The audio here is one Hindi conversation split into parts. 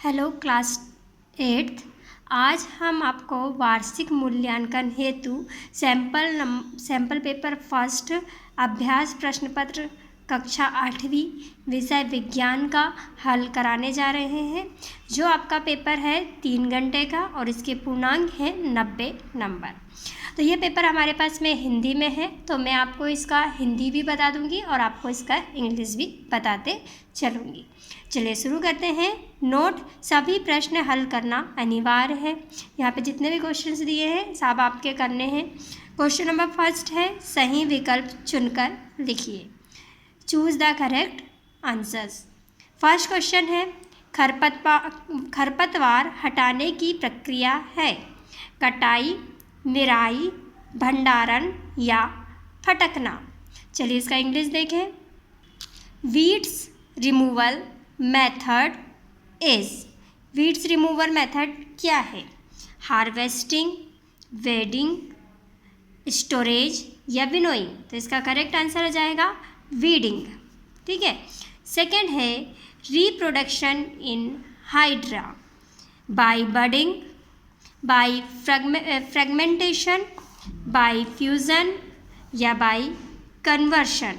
Hello class 8th। आज हम आपको वार्षिक मूल्यांकन हेतु सैंपल पेपर फर्स्ट अभ्यास प्रश्न पत्र कक्षा 8वीं विषय विज्ञान का हल कराने जा रहे हैं, जो आपका पेपर है 3 घंटे का और इसके पूर्णांक हैं 90 नंबर। तो ये पेपर हमारे पास में हिंदी में है, तो मैं आपको इसका हिंदी भी बता दूंगी और आपको इसका इंग्लिश भी बताते चलूँगी। चलिए शुरू करते हैं। नोट: सभी प्रश्न हल करना अनिवार्य है। यहाँ पे जितने भी क्वेश्चंस दिए हैं सब आपके करने हैं। क्वेश्चन नंबर फर्स्ट है, सही विकल्प चुनकर लिखिए। Choose the correct answers. First question है, खरपतवार हटाने की प्रक्रिया है कटाई, निराई, भंडारण या फटकना। चलिए इसका इंग्लिश देखें। Weeds removal method is. Weeds removal method क्या है? हार्वेस्टिंग, वेडिंग, स्टोरेज या विनोइंग। तो इसका करेक्ट आंसर हो जाएगा वीडिंग। ठीक है। सेकेंड है, reproduction in Hydra by budding, by fragmentation, by fusion या बाय कन्वर्शन।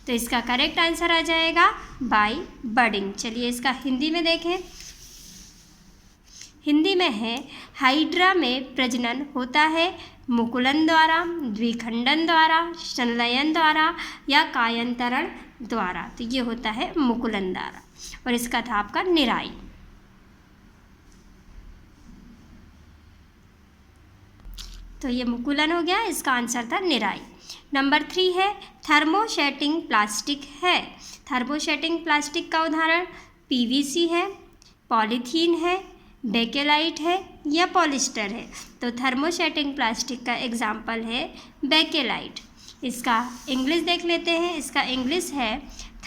तो इसका करेक्ट आंसर आ जाएगा बाय बडिंग। चलिए इसका हिंदी में देखें। हिंदी में है, हाइड्रा में प्रजनन होता है मुकुलन द्वारा, द्विखंडन द्वारा, संलयन द्वारा या कायांतरण द्वारा। तो ये होता है मुकुलन द्वारा और इसका था आपका निराई। तो ये मुकुलन हो गया, इसका आंसर था निराई। नंबर 3 है, थर्मोसेटिंग प्लास्टिक है। थर्मोसेटिंग प्लास्टिक का उदाहरण पीवीसी है, पॉलीथीन है, बेकेलाइट है या पॉलिस्टर है। तो थर्मोसेटिंग प्लास्टिक का एग्जाम्पल है बेकेलाइट। इसका इंग्लिश देख लेते हैं। इसका इंग्लिश है,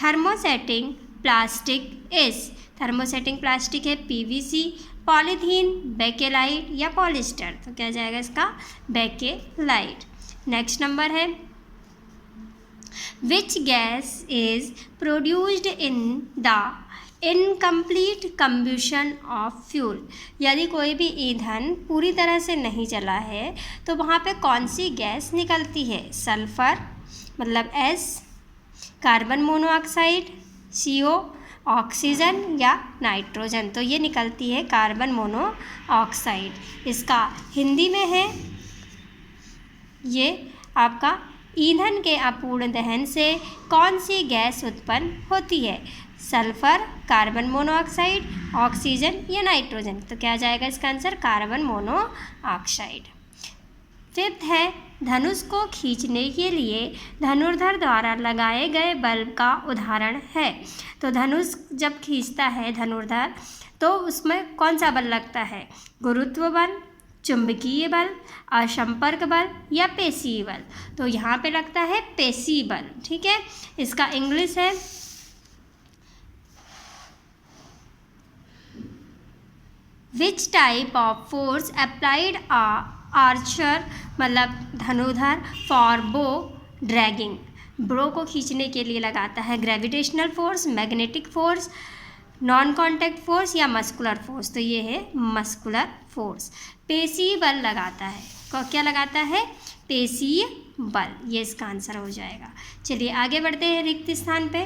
thermosetting plastic is. Thermosetting plastic है पीवीसी, पॉलीथीन, बेकेलाइट या पॉलिस्टर। तो क्या जाएगा इसका बेकेलाइट। नेक्स्ट नंबर है, which gas is produced in the incomplete combustion of fuel. यदि कोई भी ईंधन पूरी तरह से नहीं चला है तो वहाँ पे कौन सी गैस निकलती है? सल्फर मतलब S, carbon monoxide, CO, oxygen या नाइट्रोजन। तो ये निकलती है कार्बन मोनोऑक्साइड। इसका हिंदी में है, ये आपका ईंधन के अपूर्ण दहन से कौन सी गैस उत्पन्न होती है? सल्फर, कार्बन मोनोऑक्साइड, ऑक्सीजन या नाइट्रोजन। तो क्या जाएगा इसका आंसर? Carbon monoxide. फिफ्थ है, धनुष को खींचने के लिए धनुर्धर द्वारा लगाए गए बल्ब का उदाहरण है। तो धनुष जब खींचता है धनुर्धर तो उसमें कौन सा बल लगता है? गुरुत्व बल, चुंबकीय बल, असंपर्क बल या पेशीय बल। तो यहाँ पे लगता है पेशीय बल। ठीक है। इसका इंग्लिश है, which type of force applied Archer मतलब धनुर्धर फॉर बो ड्रैगिंग। ब्रो को खींचने के लिए लगाता है gravitational force, magnetic force, non contact force या मस्कुलर फोर्स। तो ये है मस्कुलर फोर्स। पेशीय बल लगाता है, क्या लगाता है? पेशीय बल। ये इसका आंसर हो जाएगा। चलिए आगे बढ़ते हैं रिक्त स्थान पे।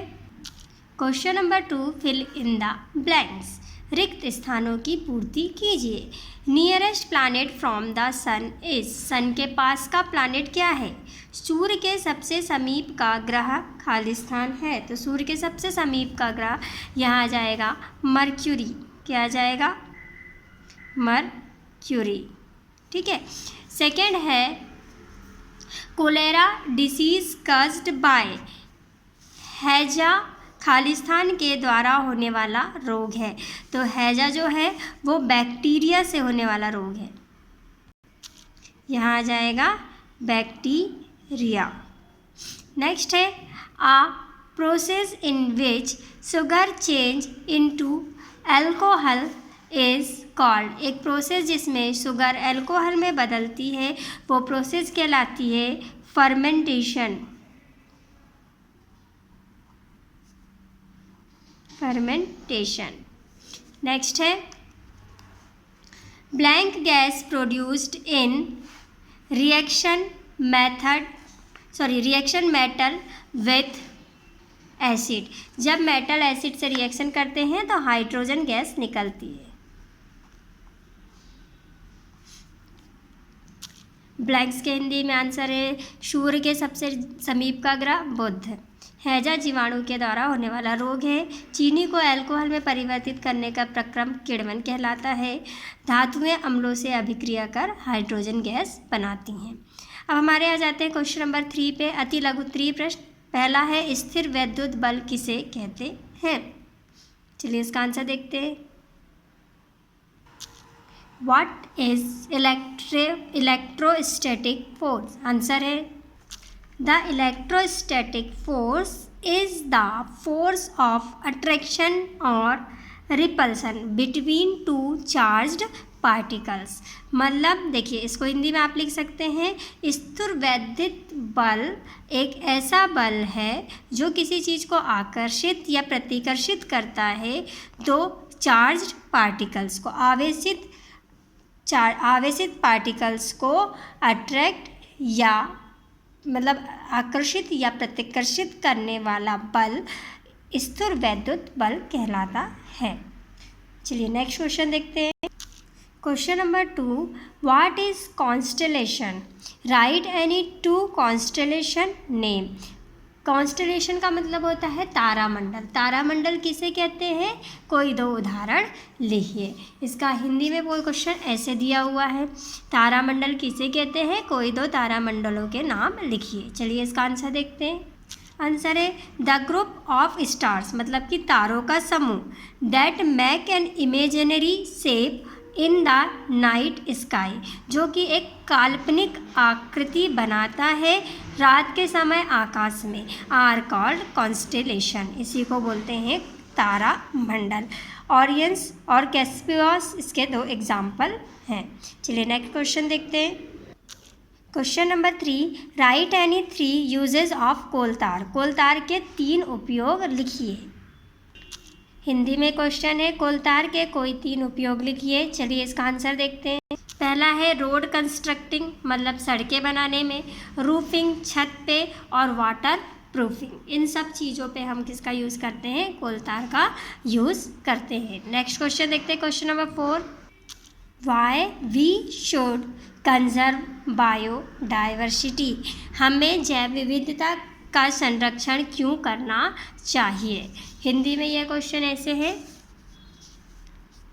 Question number 2, fill in the blanks. रिक्त स्थानों की पूर्ति कीजिए। Nearest planet from the sun is. Sun के पास का प्लैनेट क्या है? सूर्य के सबसे समीप का ग्रह खाली स्थान है। तो सूर्य के सबसे समीप का ग्रह यहाँ आ जाएगा मर्क्यूरी। क्या आ जाएगा? मर्क्यूरी। ठीक है। सेकेंड है, कोलेरा डिसीज कज्ड बाय। हैजा खालिस्तान के द्वारा होने वाला रोग है। तो हैजा जो है वो बैक्टीरिया से होने वाला रोग है। यहाँ आ जाएगा बैक्टीरिया। नेक्स्ट है, a process in which sugar change into alcohol is called. एक प्रोसेस जिसमें शुगर अल्कोहल में बदलती है वो प्रोसेस कहलाती है फर्मेंटेशन। फर्मेंटेशन। नेक्स्ट है, blank gas produced in reaction metal with acid. जब मेटल एसिड से रिएक्शन करते हैं तो हाइड्रोजन गैस निकलती है। ब्लैंक्स के हिंदी में आंसर है सूर्य के सबसे समीप का ग्रह बुध। हैजा जीवाणु के द्वारा होने वाला रोग है। चीनी को अल्कोहल में परिवर्तित करने का प्रक्रम किण्वन कहलाता है। धातुएं अम्लों से अभिक्रिया कर हाइड्रोजन गैस बनाती हैं। अब हमारे आ जाते हैं क्वेश्चन नंबर 3 पे, अति लघु उत्तरीय प्रश्न। पहला है स्थिर वैद्युत बल किसे कहते हैं। चलिए इसका आंसर देखते हैं। What is electrostatic force. Answer है the electrostatic force is the force of attraction और repulsion between two charged particles. मतलब देखिए, इसको हिंदी में आप लिख सकते हैं, स्थिर वैद्युत बल एक ऐसा बल है जो किसी चीज़ को आकर्षित या प्रतिकर्षित करता है। दो चार्ज्ड पार्टिकल्स को आवेशित पार्टिकल्स को अट्रैक्ट या मतलब आकर्षित या प्रतिकर्षित करने वाला बल स्थिर वैद्युत बल कहलाता है। चलिए नेक्स्ट क्वेश्चन देखते हैं। Question number 2, what is constellation. Right any 2 constellation name. Constellation का मतलब होता है तारामंडल। तारामंडल किसे कहते हैं, कोई 2 उदाहरण लिखिए। इसका हिंदी में वो क्वेश्चन ऐसे दिया हुआ है, तारामंडल किसे कहते हैं, कोई 2 तारामंडलों के नाम लिखिए। चलिए इसका आंसर देखते हैं। आंसर है द ग्रुप ऑफ स्टार्स, मतलब कि तारों का समूह। That make an imaginary shape in the night sky, जो कि एक काल्पनिक आकृति बनाता है रात के समय आकाश में, आर कॉल्ड कॉन्स्टेलेशन। इसी को बोलते हैं तारा मंडल। ऑरियंस और कैस्पियस इसके 2 एग्जाम्पल हैं। चलिए नेक्स्ट क्वेश्चन देखते हैं। Question number 3, write any 3 uses of coal tar. Coal tar के 3 उपयोग लिखिए। हिंदी में क्वेश्चन है, कोलतार के कोई 3 उपयोग लिखिए। चलिए इसका आंसर देखते हैं। पहला है रोड कंस्ट्रक्टिंग, मतलब सड़कें बनाने में, रूफिंग छत पे, और वाटर प्रूफिंग। इन सब चीज़ों पे हम किसका यूज़ करते हैं, कोलतार का यूज़ करते हैं। नेक्स्ट क्वेश्चन देखते हैं। Question number 4, why we should conserve biodiversity. हमें जैव विविधता का संरक्षण क्यों करना चाहिए। हिंदी में यह क्वेश्चन ऐसे है,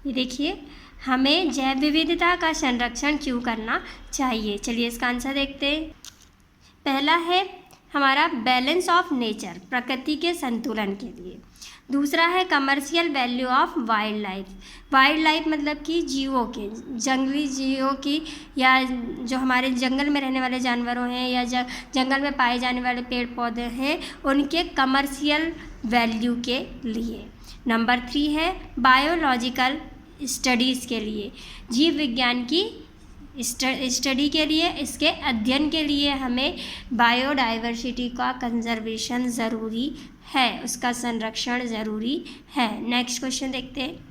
ये देखिए, हमें जैव विविधता का संरक्षण क्यों करना चाहिए। चलिए इसका आंसर देखते हैं। पहला है हमारा बैलेंस ऑफ नेचर, प्रकृति के संतुलन के लिए। दूसरा है commercial value of wild life. Wild life मतलब कि जीवों के, जंगली जीवों की, या जो हमारे जंगल में रहने वाले जानवरों हैं या जंगल में पाए जाने वाले पेड़ पौधे हैं, उनके कमर्शियल वैल्यू के लिए। नंबर 3 है बायोलॉजिकल स्टडीज़ के लिए, जीव विज्ञान की स्टडी के लिए, इसके अध्ययन के लिए हमें बायोडाइवर्सिटी का कंजर्वेशन ज़रूरी है, उसका संरक्षण ज़रूरी है। नेक्स्ट क्वेश्चन देखते हैं।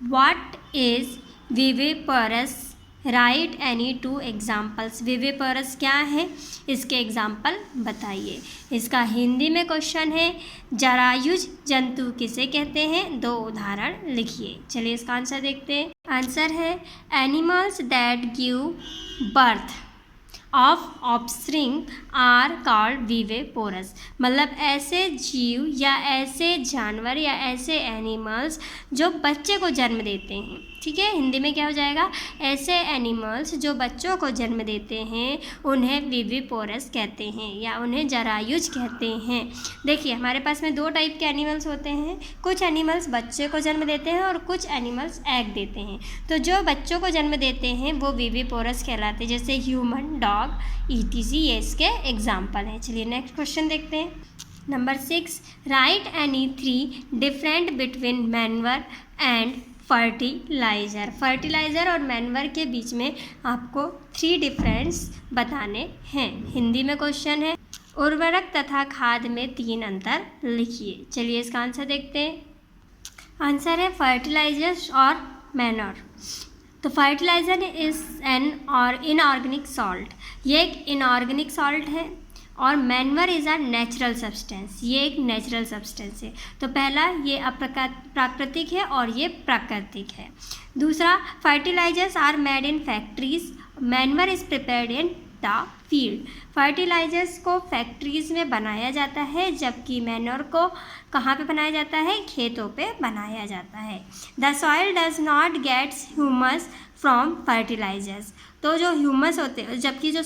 What is viviparous, write any 2 examples. Viviparous क्या है, इसके एग्जाम्पल बताइए। इसका हिंदी में क्वेश्चन है, जरायुज जंतु किसे कहते हैं, 2 उदाहरण लिखिए। चलिए इसका आंसर देखते हैं। आंसर है animals that give birth of offspring are called viviparous. मतलब ऐसे जीव या ऐसे जानवर या ऐसे एनिमल्स जो बच्चे को जन्म देते हैं। ठीक है, हिंदी में क्या हो जाएगा, ऐसे एनिमल्स जो बच्चों को जन्म देते हैं उन्हें विविपोरस कहते हैं या उन्हें जरायुज कहते हैं। देखिए हमारे पास में 2 टाइप के एनिमल्स होते हैं, कुछ एनिमल्स बच्चे को जन्म देते हैं और कुछ एनिमल्स एग देते हैं। तो जो बच्चों को जन्म देते हैं वो विविपोरस कहलाते हैं, जैसे ह्यूमन, डॉग, ETC, ये इसके एग्जाम्पल हैं। चलिए नेक्स्ट क्वेश्चन देखते हैं। Number 6, write any 3 different between manure and fertiliser. Fertiliser और मैन्योर के बीच में आपको 3 डिफरेंस बताने हैं। हिंदी में क्वेश्चन है, उर्वरक तथा खाद में 3 अंतर लिखिए। चलिए इसका आंसर देखते हैं। आंसर है फर्टिलाइजर्स और मैन्योर। तो फर्टिलाइज़र इज़ एन और इनऑर्गेनिक सॉल्ट, ये एक इनऑर्गेनिक सॉल्ट है, और मैन्वर इज़ अ नेचुरल सब्सटेंस, ये एक नेचुरल सब्सटेंस है। तो पहला ये प्राकृतिक है और ये प्राकृतिक है। दूसरा, fertilisers are made in factories, manure is prepared in the field. Fertilisers को फैक्ट्रीज़ में बनाया जाता है, जबकि मैन्योर को कहाँ पे बनाया जाता है? खेतों पे बनाया जाता है। The soil does not gets humus from fertilizers, तो जो ह्यूमस होते हैं, जबकि जो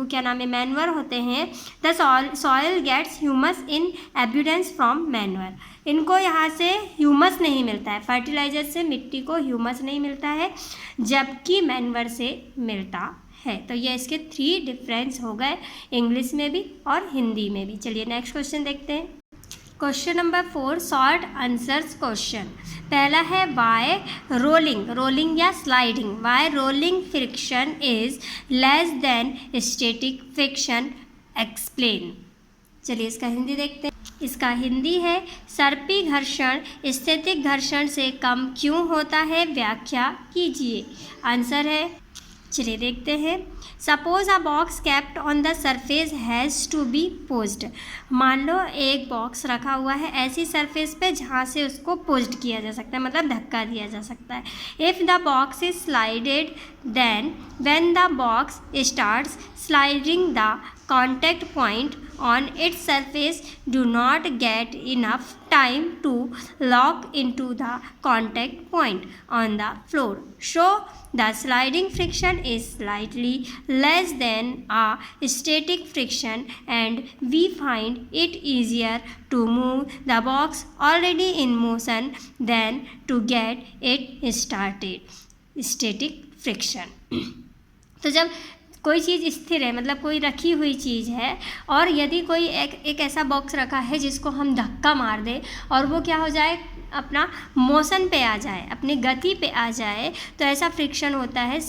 क्या नाम है, मैन्योर होते हैं, the soil gets humus in abundance from manure, इनको यहाँ से ह्यूमस नहीं मिलता है, फर्टिलाइजर से मिट्टी को ह्यूमस नहीं मिलता है, जबकि मैन्योर से मिलता है। तो ये इसके 3 डिफरेंस हो गए, इंग्लिश में भी और हिंदी में भी। चलिए नेक्स्ट क्वेश्चन देखते हैं। Question number 4, short answers question. पहला है वाई रोलिंग, रोलिंग या sliding, why rolling friction is less than static friction, explain. चलिए इसका हिंदी देखते हैं। इसका हिंदी है, सर्पी घर्षण स्थैतिक घर्षण से कम क्यों होता है, व्याख्या कीजिए। आंसर है, चलिए देखते हैं। Suppose a box kept on the surface has to be posed, मान लो एक बॉक्स रखा हुआ है ऐसी सरफेस पे जहाँ से उसको पोज्ड किया जा सकता है, मतलब धक्का दिया जा सकता है। If the box is slided then when the box starts sliding the contact point on its surface do not get enough time to lock into the contact point on the floor. So the sliding friction is slightly less than a static friction, and we find it easier to move the box already in motion than to get it started. Static friction. तो जब कोई चीज़ स्थिर है, मतलब कोई रखी हुई चीज़ है, और यदि कोई एक ऐसा बॉक्स रखा है जिसको हम धक्का मार दें और वो क्या हो जाए, अपना मोशन पे आ जाए, अपनी गति पे आ जाए, तो ऐसा फ्रिक्शन होता है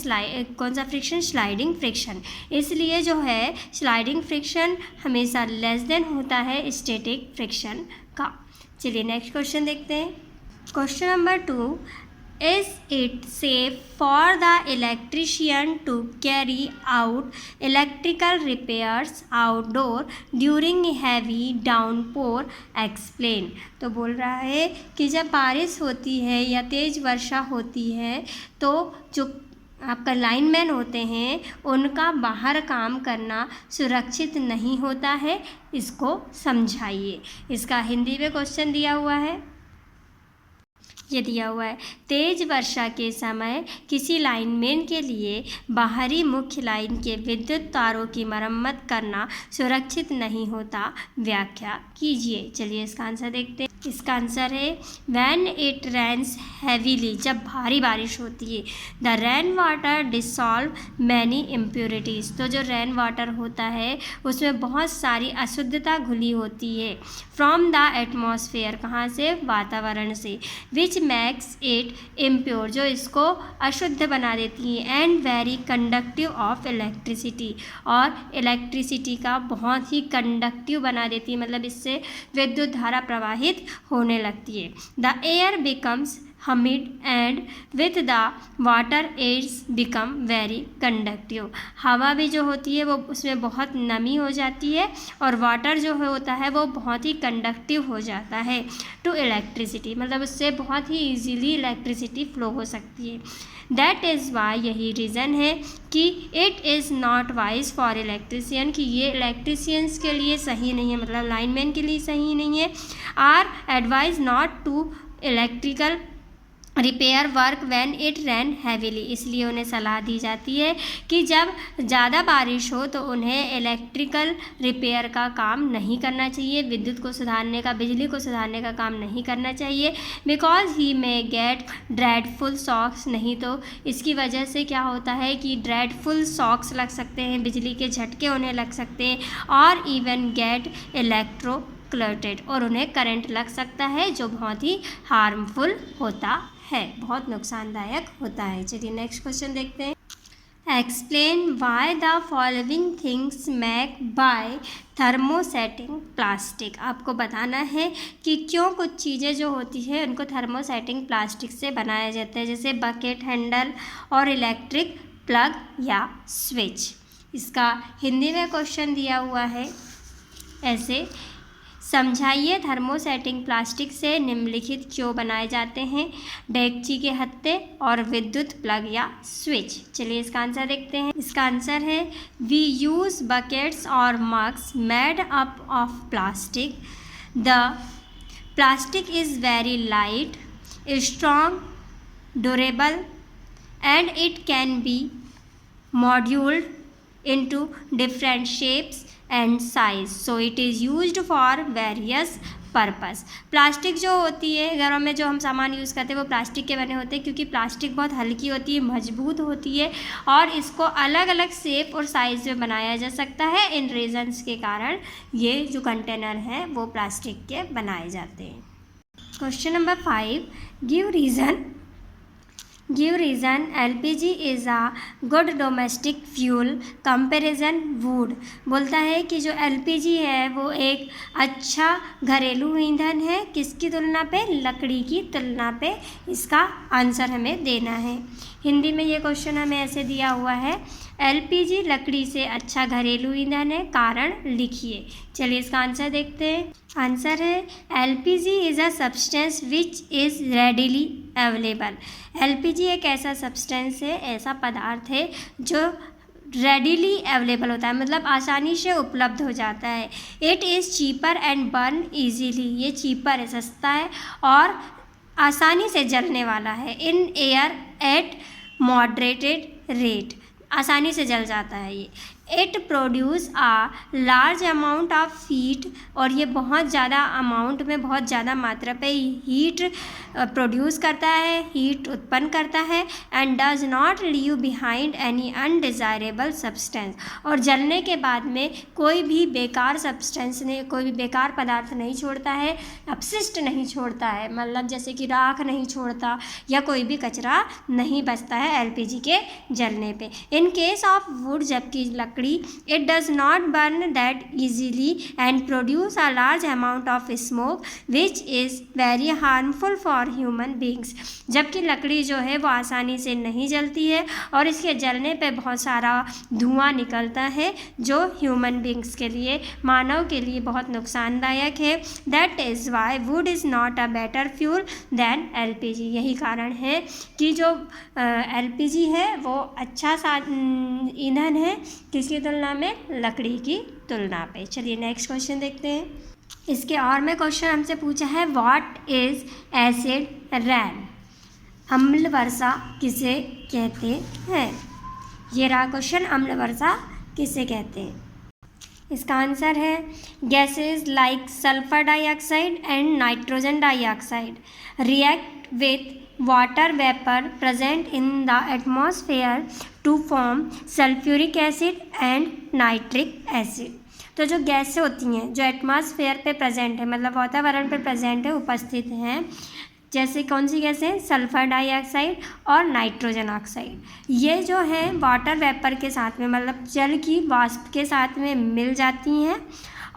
कौन सा फ्रिक्शन? Sliding friction. इसलिए जो है स्लाइडिंग फ्रिक्शन हमेशा लेस देन होता है स्टैटिक फ्रिक्शन का। चलिए नेक्स्ट क्वेश्चन देखते हैं। Question number 2, is it safe for the electrician to carry out electrical repairs outdoor during heavy downpour, explain। तो बोल रहा है कि जब बारिश होती है या तेज़ वर्षा होती है तो जो आपका लाइनमैन होते हैं उनका बाहर काम करना सुरक्षित नहीं होता है, इसको समझाइए। इसका हिंदी में क्वेश्चन दिया हुआ है, ये दिया हुआ है, तेज़ वर्षा के समय किसी लाइनमैन के लिए बाहरी मुख्य लाइन के विद्युत तारों की मरम्मत करना सुरक्षित नहीं होता, व्याख्या कीजिए। चलिए इसका आंसर देखते हैं। इसका आंसर है व्हेन इट रेन्स हैवीली, जब भारी बारिश होती है, the rain water dissolve many impurities, तो जो रेन वाटर होता है उसमें बहुत सारी अशुद्धता घुली होती है, फ्रॉम द एटमॉस्फेयर, कहाँ से? वातावरण से, विच मैक्स इट इम्प्योर, जो इसको अशुद्ध बना देती है, and very conductive of electricity, और इलेक्ट्रिसिटी का बहुत ही कंडक्टिव बना देती है, मतलब इससे विद्युत धारा प्रवाहित होने लगती है। The air becomes humid and with the water it's become very conductive, हवा भी जो होती है वो उसमें बहुत नमी हो जाती है और वाटर जो होता है वो बहुत ही कंडक्टिव हो जाता है टू इलेक्ट्रिसिटी, मतलब उससे बहुत ही ईजीली इलेक्ट्रिसिटी फ्लो हो सकती है। दैट इज़ वाई, यही रीज़न है कि it is not wise for electrician, कि ये इलेक्ट्रिशियंस के लिए सही नहीं है, मतलब लाइनमैन के लिए सही नहीं है। Are advised not to electrical repair work when it ran heavily, इसलिए उन्हें सलाह दी जाती है कि जब ज़्यादा बारिश हो तो उन्हें इलेक्ट्रिकल रिपेयर का काम नहीं करना चाहिए, विद्युत को सुधारने का, बिजली को सुधारने का काम नहीं करना चाहिए। Because he may get dreadful shocks, नहीं तो इसकी वजह से क्या होता है कि ड्रेडफुल शॉक्स लग सकते हैं, बिजली के झटके उन्हें लग सकते हैं, और इवन गेट इलेक्ट्रोक्यूटेड, और उन्हें करंट लग सकता है जो बहुत ही हार्मफुल होता है, बहुत नुकसानदायक होता है। चलिए नेक्स्ट क्वेश्चन देखते हैं। Explain why the following things make by thermosetting plastic. आपको बताना है कि क्यों कुछ चीज़ें जो होती है उनको थर्मोसेटिंग प्लास्टिक से बनाया जाता है, जैसे बकेट हैंडल और इलेक्ट्रिक प्लग या स्विच। इसका हिंदी में क्वेश्चन दिया हुआ है ऐसे, समझाइए थर्मोसेटिंग प्लास्टिक से निम्नलिखित क्यों बनाए जाते हैं, डेगची के हत्थे और विद्युत प्लग या स्विच। चलिए इसका आंसर देखते हैं। इसका आंसर है वी यूज़ बकेट्स और mugs made up of plastic. The plastic is very light, strong, durable and it can be molded into different shapes and size, so it is used for various purpose। Plastic जो होती है घरों में जो हम सामान यूज़ करते हैं वो प्लास्टिक के बने होते हैं, क्योंकि प्लास्टिक बहुत हल्की होती है, मजबूत होती है और इसको अलग अलग शेप और साइज़ में बनाया जा सकता है। इन रीजंस के कारण ये जो कंटेनर हैं वो प्लास्टिक के बनाए जाते हैं। Question number 5, give reason LPG is a good domestic fuel comparison wood। बोलता है कि जो LPG है वो एक अच्छा घरेलू ईंधन है, किसकी तुलना पे, लकड़ी की तुलना पे। इसका आंसर हमें देना है। हिंदी में ये क्वेश्चन हमें ऐसे दिया हुआ है, LPG लकड़ी से अच्छा घरेलू ईंधन है, कारण लिखिए। चलिए इसका आंसर देखते हैं। आंसर है LPG is a substance which is readily available. LPG एक ऐसा सब्सटेंस है, ऐसा पदार्थ है जो रेडिली अवेलेबल होता है, मतलब आसानी से उपलब्ध हो जाता है। It is cheaper and burn easily. ये चीपर है, सस्ता है और आसानी से जलने वाला है। In air at moderated rate, आसानी से जल जाता है ये। It produce a large amount of heat, और ये बहुत ज़्यादा अमाउंट में, बहुत ज़्यादा मात्रा पे हीट प्रोड्यूस करता है, हीट उत्पन्न करता है। And does not leave behind any undesirable substance, और जलने के बाद में कोई भी बेकार सब्सटेंस नहीं, कोई भी बेकार पदार्थ नहीं छोड़ता है, अपशिष्ट नहीं छोड़ता है, मतलब जैसे कि राख नहीं छोड़ता या कोई भी कचरा नहीं बचता है LPG के जलने पे। इन केस ऑफ वुड, जबकि लकड़ी, it does not burn that easily and produce a large amount of smoke which is very harmful for human beings। जबकि लकड़ी जो है वो आसानी से नहीं जलती है और इसके जलने पे बहुत सारा धुआं निकलता है जो ह्यूमन बींग्स के लिए, मानव के लिए बहुत नुकसानदायक है। That is why wood is not a better fuel than LPG। यही कारण है कि जो LPG है वो अच्छा सा ईंधन है, किसकी तुलना में, लकड़ी की तुलना पे। चलिए नेक्स्ट क्वेश्चन देखते हैं। इसके और में क्वेश्चन हमसे पूछा है, व्हाट इज एसिड रैन। अम्ल वर्षा किसे कहते हैं। ये रहा क्वेश्चन, अम्ल वर्षा किसे कहते हैं। इसका आंसर है gases like sulphur dioxide and nitrogen dioxide react with water vapor present in the atmosphere to form sulfuric acid and nitric acid। तो जो गैसें होती हैं जो एटमॉस्फेयर पे प्रेजेंट है, मतलब वातावरण पे प्रेजेंट है, उपस्थित हैं, जैसे कौन सी गैसें, सल्फर डाइऑक्साइड और नाइट्रोजन ऑक्साइड। ये जो है वाटर वेपर के साथ में, मतलब जल की वाष्प के साथ में मिल जाती हैं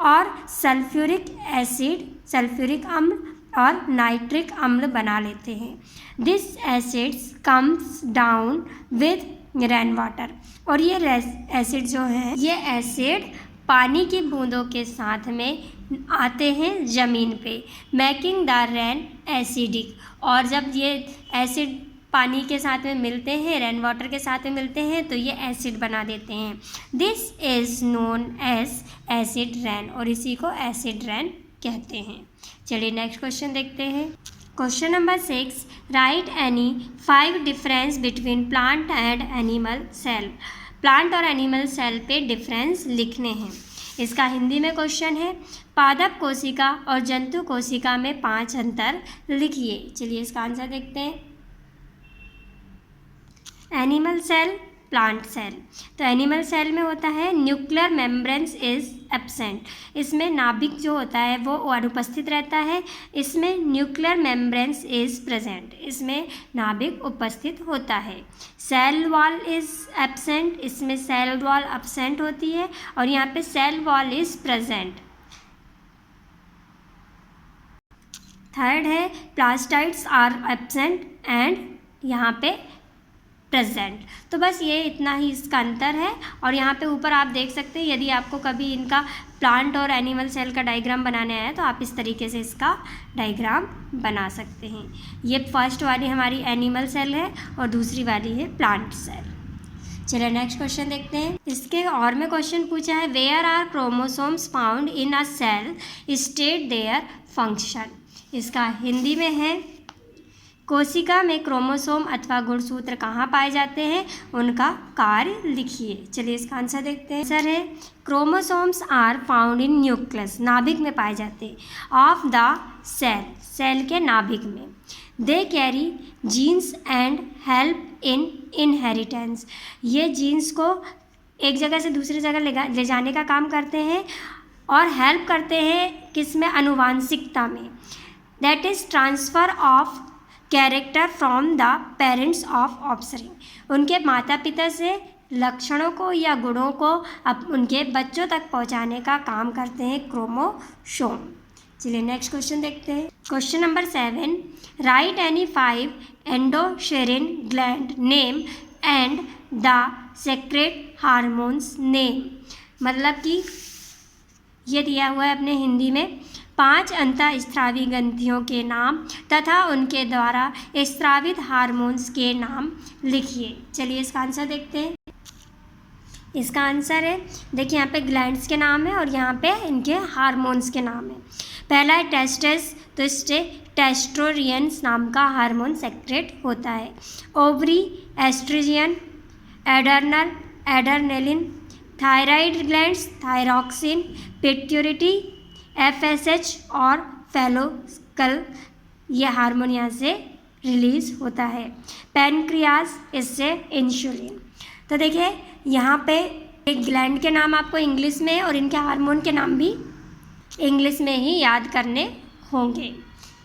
और सल्फ्यूरिक एसिड, सल्फ्यूरिक अम्ल और नाइट्रिक अम्ल बना लेते हैं। This acids comes down with rain water, और ये एसिड जो है, ये एसिड पानी की बूंदों के साथ में आते हैं ज़मीन पे, मेकिंग द रेन एसिडिक। और जब ये एसिड पानी के साथ में मिलते हैं, रेन वाटर के साथ में मिलते हैं, तो ये एसिड बना देते हैं। This is known as acid rain, और इसी को एसिड रेन कहते हैं। चलिए नेक्स्ट क्वेश्चन देखते हैं। Question number 6, write any 5 difference between plant and animal cell. Plant और एनिमल सेल पे डिफरेंस लिखने हैं। इसका हिंदी में क्वेश्चन है, पादप कोशिका और जंतु कोशिका में 5 अंतर लिखिए। चलिए इसका आंसर देखते हैं। Animal cell plant cell. तो एनिमल सेल में होता है न्यूक्लियर मेम्ब्रेन्स इज एब्सेंट, इसमें नाभिक जो होता है वो अनुपस्थित रहता है, इसमें न्यूक्लियर मेम्ब्रेन्स इज प्रेजेंट, इसमें नाभिक उपस्थित होता है। सेल वॉल इज एब्सेंट, इसमें सेल वॉल एब्सेंट होती है और यहाँ पे cell wall is present. Third है प्लास्टाइड्स आर एब्सेंट एंड यहाँ पे प्रेजेंट। तो बस ये इतना ही इसका अंतर है। और यहाँ पे ऊपर आप देख सकते हैं, यदि आपको कभी इनका प्लांट और एनिमल सेल का डायग्राम बनाने आया तो आप इस तरीके से इसका डायग्राम बना सकते हैं। ये फर्स्ट वाली हमारी एनिमल सेल है और दूसरी वाली है प्लांट सेल। चलिए नेक्स्ट क्वेश्चन देखते हैं। इसके और में क्वेश्चन पूछा है where are chromosomes found in a cell state their function. इसका हिंदी में है कोशिका में क्रोमोसोम अथवा गुणसूत्र कहाँ पाए जाते हैं, उनका कार्य लिखिए। चलिए इसका आंसर देखते हैं। आंसर है chromosomes are found in nucleus, नाभिक में पाए जाते हैं, ऑफ द सेल, सेल के नाभिक में। They carry genes and help in inheritance, ये जीन्स को एक जगह से दूसरी जगह ले जाने का काम करते हैं और हेल्प करते हैं किसमें, अनुवांशिकता में। That is transfer of character from the parents of offspring, उनके माता पिता से लक्षणों को या गुणों को उनके बच्चों तक पहुंचाने का काम करते हैं क्रोमोसोम। चलिए नेक्स्ट क्वेश्चन देखते हैं। Question number 7, write any 5 endocrine gland name and the secrete hormones name. मतलब कि ये दिया हुआ है अपने हिंदी में 5 अंतःस्रावी ग्रंथियों के नाम तथा उनके द्वारा स्रावित हार्मोन्स के नाम लिखिए। चलिए इसका आंसर देखते हैं। इसका आंसर है, देखिए यहाँ पे ग्लैंड्स के नाम है और यहाँ पे इनके हार्मोन्स के नाम है। पहला है टेस्टेस, तो इससे टेस्टोरियंस नाम का हार्मोन सेक्रेट होता है। Ovary, oestrogen, adrenal, adrenaline, thyroid glands, thyroxine, pituitary, FSH और फेलोकल, ये हार्मोन यहाँ से रिलीज होता है। पैनक्रियाज, इससे इंसुलिन। तो देखिए यहाँ पे एक ग्लैंड के नाम आपको इंग्लिश में और इनके हार्मोन के नाम भी इंग्लिश में ही याद करने होंगे।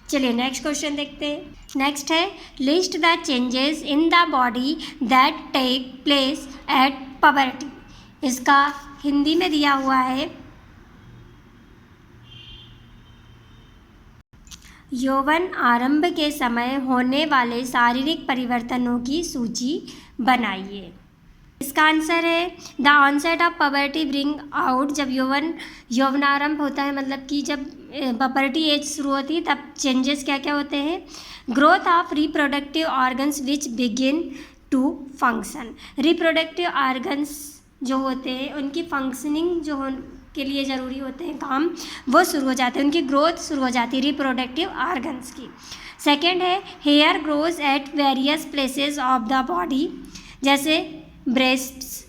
चलिए नेक्स्ट क्वेश्चन देखते हैं। नेक्स्ट है list the changes in the body that take place at puberty. इसका हिंदी में दिया हुआ है यौवन आरंभ के समय होने वाले शारीरिक परिवर्तनों की सूची बनाइए। इसका आंसर है the onset of puberty bring out, जब यौवनारंभ होता है, मतलब कि जब पबर्टी एज शुरू होती है तब चेंजेस क्या क्या होते हैं। Growth of reproductive organs which begin to function, reproductive organs जो होते हैं उनकी फंक्शनिंग जो के लिए ज़रूरी होते हैं काम, वो शुरू हो जाते हैं, उनकी ग्रोथ शुरू हो जाती है रिप्रोडक्टिव ऑर्गन्स की। सेकेंड है hair grows at various places of the body, जैसे breasts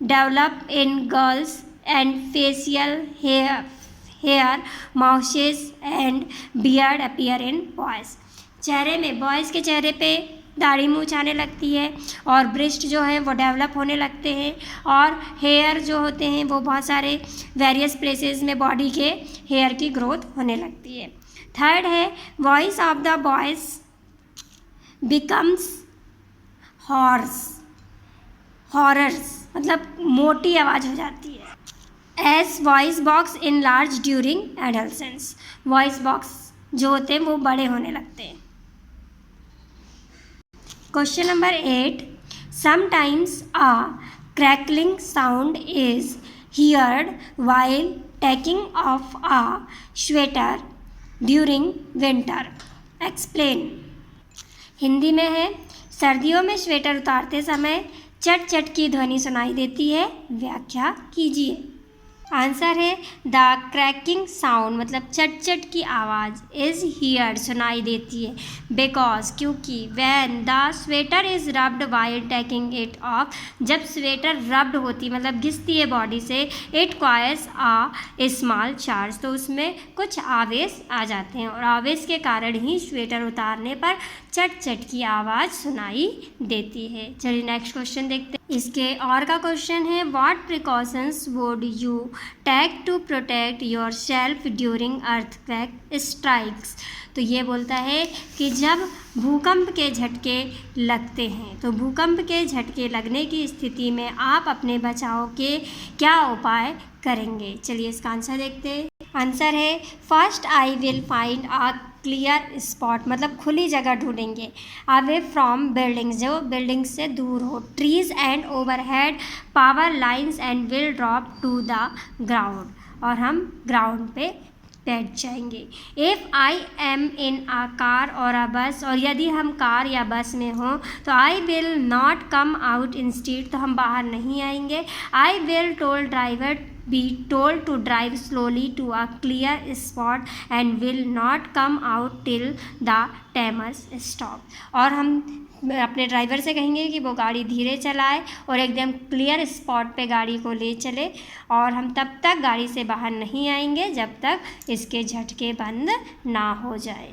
develop in girls and facial hair moustaches and beard appear in boys. चेहरे में बॉयज़ के चेहरे पे दाढ़ी मूंछ आने लगती है और ब्रेस्ट जो है वो डेवलप होने लगते हैं और हेयर जो होते हैं वो बहुत सारे वेरियस प्लेसेस में बॉडी के हेयर की ग्रोथ होने लगती है। थर्ड है voice of the boys becomes hoarse, मतलब मोटी आवाज़ हो जाती है। As voice box in large during एडolescence, वॉइस बॉक्स जो होते हैं वो बड़े होने लगते हैं। Question number 8, sometimes a crackling sound is heard while taking off a sweater during winter. Explain. Hindi में है सर्दियों में स्वेटर उतारते समय चट चट की ध्वनि सुनाई देती है, व्याख्या कीजिए। आंसर है द क्रैकिंग साउंड, मतलब चट चट की आवाज़ इज़ हियर्ड सुनाई देती है बिकॉज, क्योंकि when the sweater is rubbed while taking it of, जब स्वेटर रब्ड होती मतलब घिसती है बॉडी से, it choirs uh small charge, तो उसमें कुछ आवेश आ जाते हैं और आवेश के कारण ही स्वेटर उतारने पर चट चट की आवाज़ सुनाई देती है। चलिए नेक्स्ट क्वेश्चन देखते हैं। इसके और का क्वेश्चन है what precautions would you take to protect yourself during earthquake strikes. तो ये बोलता है कि जब भूकंप के झटके लगते हैं तो भूकंप के झटके लगने की स्थिति में आप अपने बचाव के क्या उपाय करेंगे। चलिए इसका आंसर देखते हैं। आंसर है first I will find a clear spot, मतलब खुली जगह ढूंढेंगे, अवे फ्रॉम बिल्डिंग्स, जो बिल्डिंग से दूर हो, trees and overhead power lines and will drop to the ground, और हम ग्राउंड पे बैठ जाएंगे। If I am in a car और अ बस, और यदि हम कार या बस में हों तो I will not come out instead, तो हम बाहर नहीं आएंगे। I will told driver be told to drive slowly to a clear spot and will not come out till the timers stop, और हम अपने ड्राइवर से कहेंगे कि वो गाड़ी धीरे चलाए और एकदम क्लियर स्पॉट पे गाड़ी को ले चले, और हम तब तक गाड़ी से बाहर नहीं आएंगे जब तक इसके झटके बंद ना हो जाए।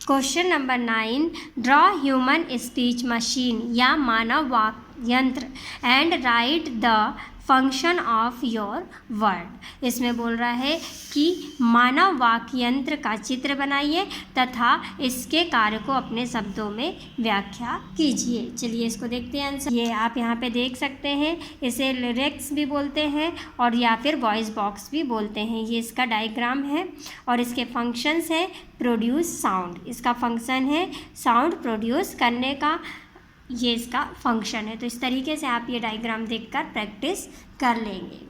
Question number 9, draw human speech machine या मानव वाक यंत्र and right the function of your word. इसमें बोल रहा है कि मानव वाक यंत्र का चित्र बनाइए तथा इसके कार्य को अपने शब्दों में व्याख्या कीजिए। चलिए इसको देखते हैं आंसर। ये आप यहाँ पे देख सकते हैं, इसे लिरिक्स भी बोलते हैं और या फिर वॉइस बॉक्स भी बोलते हैं। ये इसका डायग्राम है और इसके फंक्शंस हैं प्रोड्यूस साउंड, इसका फंक्शन है साउंड प्रोड्यूस करने का, ये इसका फंक्शन है। तो इस तरीके से आप ये डायग्राम देखकर प्रैक्टिस कर लेंगे।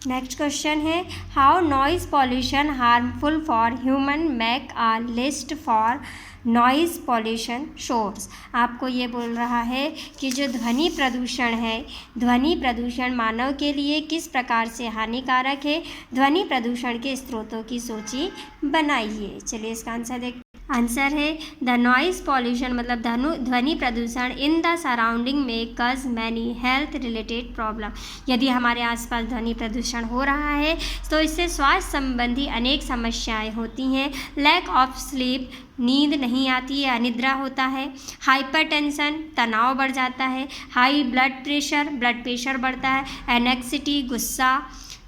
नेक्स्ट क्वेश्चन है how noise pollution harmful for human, make a list for noise pollution source. आपको ये बोल रहा है कि जो ध्वनि प्रदूषण है, ध्वनि प्रदूषण मानव के लिए किस प्रकार से हानिकारक है, ध्वनि प्रदूषण के स्रोतों की सूची बनाइए। चलिए इसका आंसर देखते हैं। आंसर है द नॉइज़ पॉल्यूशन, मतलब ध्वनि प्रदूषण इन द सराउंडिंग में कज मैनी हेल्थ रिलेटेड प्रॉब्लम। यदि हमारे आसपास ध्वनि प्रदूषण हो रहा है तो इससे स्वास्थ्य संबंधी अनेक समस्याएं होती हैं। लैक ऑफ स्लीप, नींद नहीं आती है, अनिद्रा होता है। हाइपरटेंशन, तनाव बढ़ जाता है। हाई ब्लड प्रेशर बढ़ता है। एनेक्सिटी, गुस्सा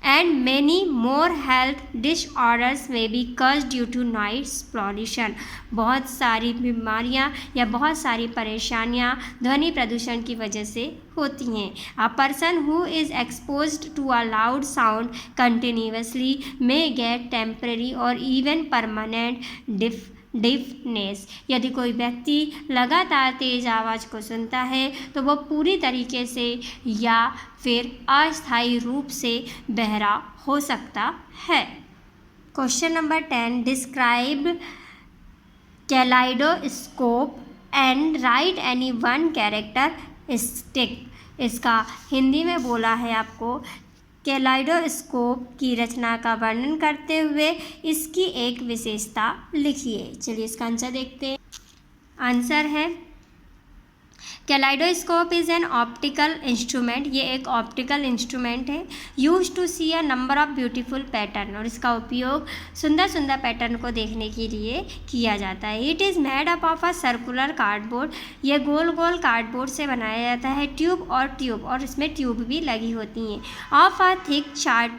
and many more health disorders में बी कज ड्यू टू नॉइज़ पॉल्यूशन। बहुत सारी बीमारियां या बहुत सारी परेशानियां ध्वनि प्रदूषण की वजह से होती हैं। A person who is exposed to a loud sound continuously may get temporary और इवन परमानेंट डिफनेस। यदि कोई व्यक्ति लगातार तेज आवाज़ को सुनता है तो वह पूरी तरीके से या फिर अस्थायी रूप से बहरा हो सकता है। Question number 10, describe kaleidoscope and write any one characteristic. इसका हिंदी में बोला है आपको कैलाइडोस्कोप की रचना का वर्णन करते हुए इसकी एक विशेषता लिखिए। चलिए इसका आंसर देखते हैं। आंसर है kaleidoscope is an optical instrument, ये एक ऑप्टिकल इंस्ट्रूमेंट है, use to see a number of beautiful pattern, और इसका उपयोग सुंदर सुंदर पैटर्न को देखने के लिए किया जाता है। It is made up of a circular cardboard, ये गोल गोल कार्डबोर्ड से बनाया जाता है। ट्यूब, और इसमें ट्यूब भी लगी होती हैं। Of a thick chart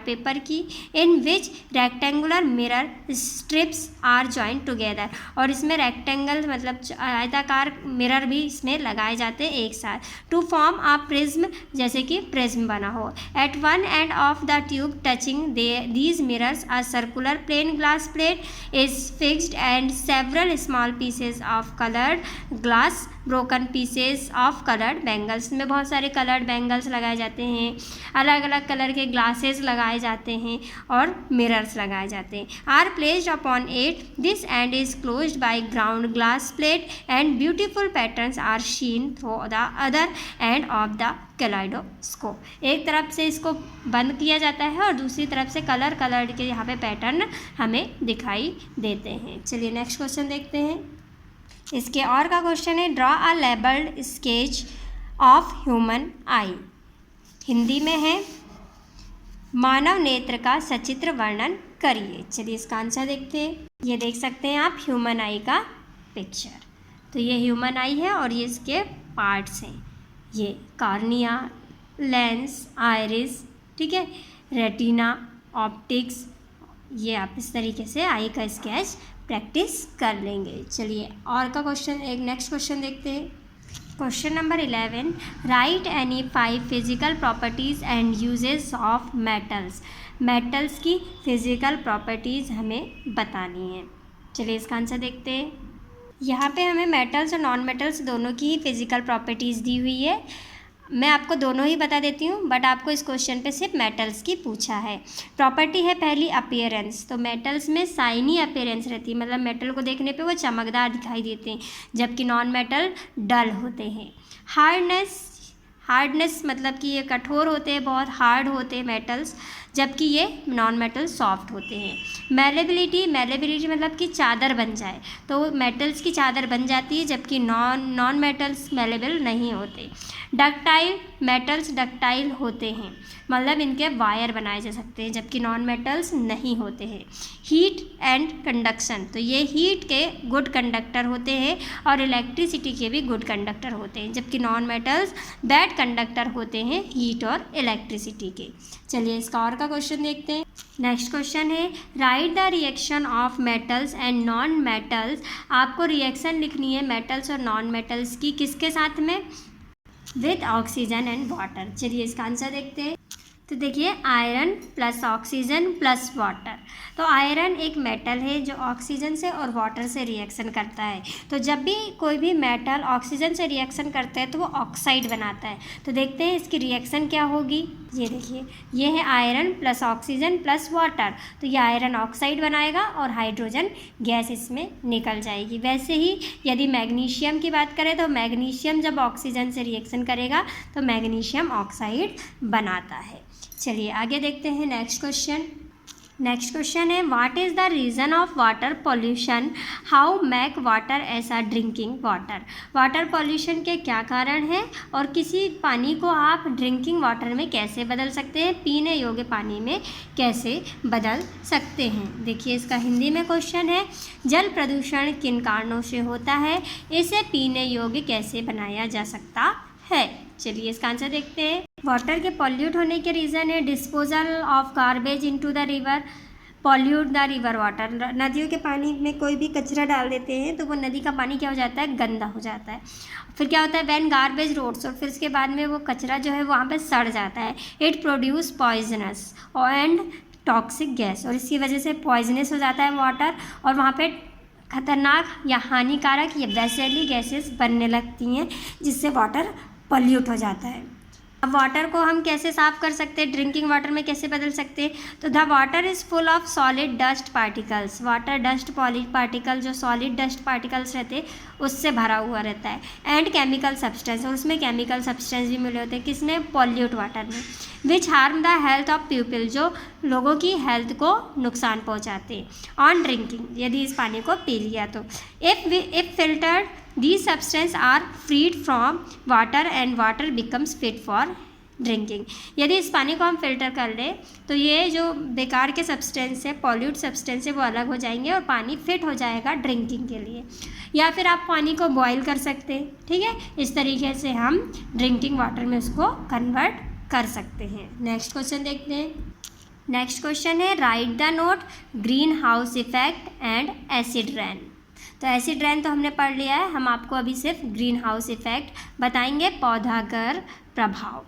paper की, in which rectangular mirror strips are joint together, और इसमें रेक्टेंगल मतलब आयताकार मिरर भी इसमें लगाए जाते हैं एक साथ। टू फॉर्म अ प्रिज्म, जैसे कि प्रिज्म बना हो। At one end of the tube touching these mirrors a circular plane glass plate is fixed and several small pieces of coloured glass broken pieces of coloured bangles, में बहुत सारे कलर्ड बैंगल्स लगाए जाते हैं, अलग अलग कलर के ग्लासेस लगाए जाते हैं और मिरर्स लगाए जाते हैं। Are placed upon it, this end is closed by ground glass plate and beautiful patterns are seen through the other end of the kaleidoscope. एक तरफ से इसको बंद किया जाता है और दूसरी तरफ से कलर के यहाँ पे पैटर्न हमें दिखाई देते हैं। चलिए नेक्स्ट क्वेश्चन देखते हैं। इसके और का क्वेश्चन है draw a labelled sketch of human आई। हिंदी में है मानव नेत्र का सचित्र वर्णन करिए। चलिए इसका आंसर देखते हैं। ये देख सकते हैं आप ह्यूमन आई का पिक्चर। तो ये ह्यूमन आई है और ये इसके पार्ट्स हैं। ये कॉर्निया, लेंस, आइरिस, ठीक है, रेटिना, ऑप्टिक्स। ये आप इस तरीके से आई का स्केच प्रैक्टिस कर लेंगे। चलिए और का क्वेश्चन, एक नेक्स्ट क्वेश्चन देखते हैं। Question number 11, right any 5 physical properties and uses of metals. Metals की फिजिकल प्रॉपर्टीज़ हमें बतानी है। चलिए इसका आंसर देखते हैं। यहाँ पे हमें मेटल्स और नॉन मेटल्स दोनों की ही फिजिकल प्रॉपर्टीज़ दी हुई है। मैं आपको दोनों ही बता देती हूँ, बट आपको इस क्वेश्चन पे सिर्फ मेटल्स की पूछा है। प्रॉपर्टी है पहली अपीयरेंस, तो मेटल्स में शाइनी अपीयरेंस रहती है, मतलब मेटल को देखने पे वो चमकदार दिखाई देते हैं, जबकि नॉन मेटल डल होते हैं। हार्डनेस मतलब कि ये कठोर होते हैं, बहुत हार्ड होते हैं मेटल्स, जबकि ये नॉन मेटल सॉफ्ट होते हैं। मेलेबिलिटी मतलब कि चादर बन जाए, तो मेटल्स की चादर बन जाती है, जबकि नॉन मेटल्स मेलेबल नहीं होते। डक्टाइल, मेटल्स डक्टाइल होते हैं, मतलब इनके वायर बनाए जा सकते हैं, जबकि नॉन मेटल्स नहीं होते हैं। हीट एंड कंडक्शन, तो ये हीट के गुड कंडक्टर होते हैं और इलेक्ट्रिसिटी के भी गुड कंडक्टर होते हैं, जबकि नॉन मेटल्स बैड कंडक्टर होते हैं हीट और इलेक्ट्रिसिटी के। चलिए इसका और का क्वेश्चन देखते हैं। नेक्स्ट क्वेश्चन है, right the reaction of metals and non metals. आपको रिएक्शन लिखनी है मेटल्स और नॉन मेटल्स की, किसके साथ में? With oxygen and water. चलिए इसका आंसर देखते हैं। तो देखिए, iron plus oxygen plus water. तो आयरन एक मेटल है जो ऑक्सीजन से और वाटर से रिएक्शन करता है। तो जब भी कोई भी मेटल ऑक्सीजन से रिएक्शन करता है तो वो ऑक्साइड बनाता है। तो देखते हैं इसकी रिएक्शन क्या होगी। ये देखिए, ये है iron plus oxygen plus water, तो ये आयरन ऑक्साइड बनाएगा और हाइड्रोजन गैस इसमें निकल जाएगी। वैसे ही यदि मैग्नीशियम की बात करें तो मैग्नीशियम जब ऑक्सीजन से रिएक्शन करेगा तो मैग्नीशियम ऑक्साइड बनाता है। चलिए आगे देखते हैं नेक्स्ट क्वेश्चन है, what is the reason of water pollution, how make water as a drinking water. Water pollution के क्या कारण हैं और किसी पानी को आप ड्रिंकिंग वाटर में कैसे बदल सकते हैं, पीने योग्य पानी में कैसे बदल सकते हैं। देखिए इसका हिंदी में क्वेश्चन है, जल प्रदूषण किन कारणों से होता है, इसे पीने योग्य कैसे बनाया जा सकता है। चलिए इसका आंसर देखते हैं। वाटर के पॉल्यूट होने के रीज़न है, disposal of garbage into the river pollute the river water. नदियों के पानी में कोई भी कचरा डाल देते हैं तो वो नदी का पानी क्या हो जाता है, गंदा हो जाता है। फिर क्या होता है, व्हेन गार्बेज रोड्स, और फिर उसके बाद में वो कचरा जो है वहाँ पे सड़ जाता है। It produce poisonous and toxic gas, और इसकी वजह से पॉइजनस हो जाता है वाटर, और वहाँ पे खतरनाक या हानिकारक या वैसेली गैसेस बनने लगती हैं, जिससे वाटर पॉल्यूट हो जाता है। अब वाटर को हम कैसे साफ़ कर सकते हैं, ड्रिंकिंग वाटर में कैसे बदल सकते हैं। तो the water is full of solid dust particles. Water dust particle, जो सॉलिड डस्ट पार्टिकल्स रहते हैं उससे भरा हुआ रहता है। एंड केमिकल सब्सटेंस, और उसमें केमिकल सब्सटेंस भी मिले होते हैं, किसमें, पॉल्यूट वाटर में। Which harm the health of people, जो लोगों की हेल्थ को नुकसान पहुँचाते हैं। ऑन ड्रिंकिंग, यदि इस पानी को पी लिया तो। If filtered these substances are freed from water and water becomes fit for drinking। यदि इस पानी को हम फिल्टर कर लें तो ये जो बेकार के सब्सटेंस है, पॉल्यूट सब्सटेंस है, वो अलग हो जाएंगे और पानी फिट हो जाएगा ड्रिंकिंग के लिए। या फिर आप पानी को बॉईल कर सकते हैं, ठीक है। इस तरीके से हम ड्रिंकिंग वाटर में उसको कन्वर्ट कर सकते हैं। नेक्स्ट क्वेश्चन देखते हैं। नेक्स्ट क्वेश्चन है, right the note green house effect and acid rain. तो एसिड रेन तो हमने पढ़ लिया है, हम आपको अभी सिर्फ ग्रीन हाउस इफेक्ट बताएंगे, पौधाघर प्रभाव।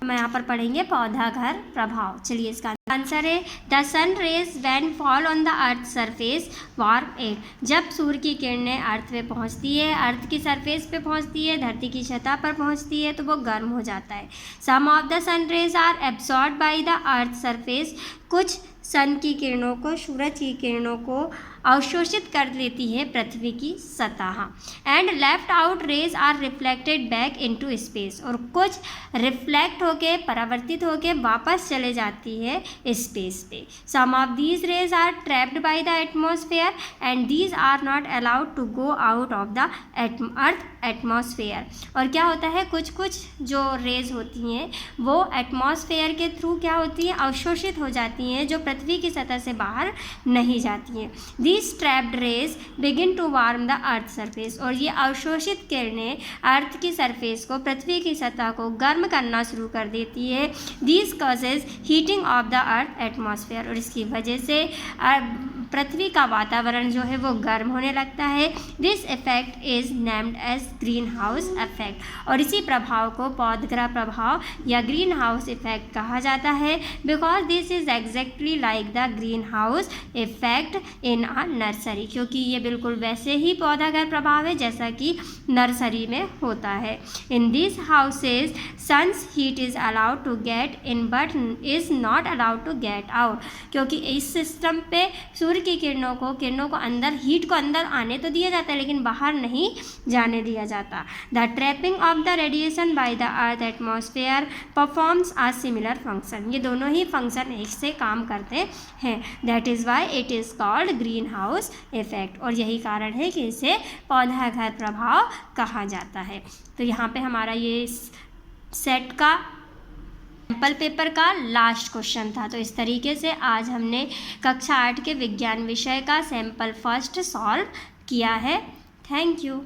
हम यहाँ पर पढ़ेंगे पौधाघर प्रभाव। चलिए इसका आंसर है, the sun rays when fall on the earth surface warm it. जब सूर्य की किरणें अर्थ पे पहुँचती है, अर्थ की सरफेस पे पहुँचती है, धरती की सतह पर पहुँचती है, तो वो गर्म हो जाता है। Some of the sun rays are absorbed by the earth surface. कुछ सन की किरणों को, सूरज की किरणों को अवशोषित कर लेती है पृथ्वी की सतह। And left out rays are reflected back into space, और कुछ रिफ्लेक्ट होके, परावर्तित होके वापस चले जाती है स्पेस पे। Some of these rays are trapped by the atmosphere and these are not allowed to go out of the earth atmosphere. और क्या होता है, कुछ कुछ जो रेज होती हैं वो एटमॉस्फेयर के थ्रू क्या होती हैं, अवशोषित हो जाती हैं, जो पृथ्वी की सतह से बाहर नहीं जाती हैं। This trapped rays begin to warm the earth surface, और ये अवशोषित किरणें अर्थ की सरफेस को, पृथ्वी की सतह को गर्म करना शुरू कर देती है। This causes heating of the earth atmosphere, और इसकी वजह से पृथ्वी का वातावरण जो है वो गर्म होने लगता है। This effect is named as green house effect, और इसी प्रभाव को पौधग्रह प्रभाव या ग्रीन हाउस इफेक्ट कहा जाता है। Because this is exactly like the green house effect in a nursery, क्योंकि ये बिल्कुल वैसे ही पौधागृह प्रभाव है जैसा कि नर्सरी में होता है। In this houses sun's heat is allowed to get in but is not allowed to get out, क्योंकि इस सिस्टम पे सूर्य की किरणों को अंदर, हीट को अंदर आने तो दिया जाता है लेकिन बाहर नहीं जाने दिया जाता। The trapping of the radiation bye the earth atmosphere performs a similar function, ये दोनों ही फंक्शन एक से काम करते हैं। That is why it is called green house effect, और यही कारण है कि इसे पौधागृह प्रभाव कहा जाता है। तो यहाँ पे हमारा ये सेट का सैम्पल पेपर का लास्ट क्वेश्चन था। तो इस तरीके से आज हमने कक्षा 8 के विज्ञान विषय का सैम्पल फर्स्ट सॉल्व किया है। Thank you.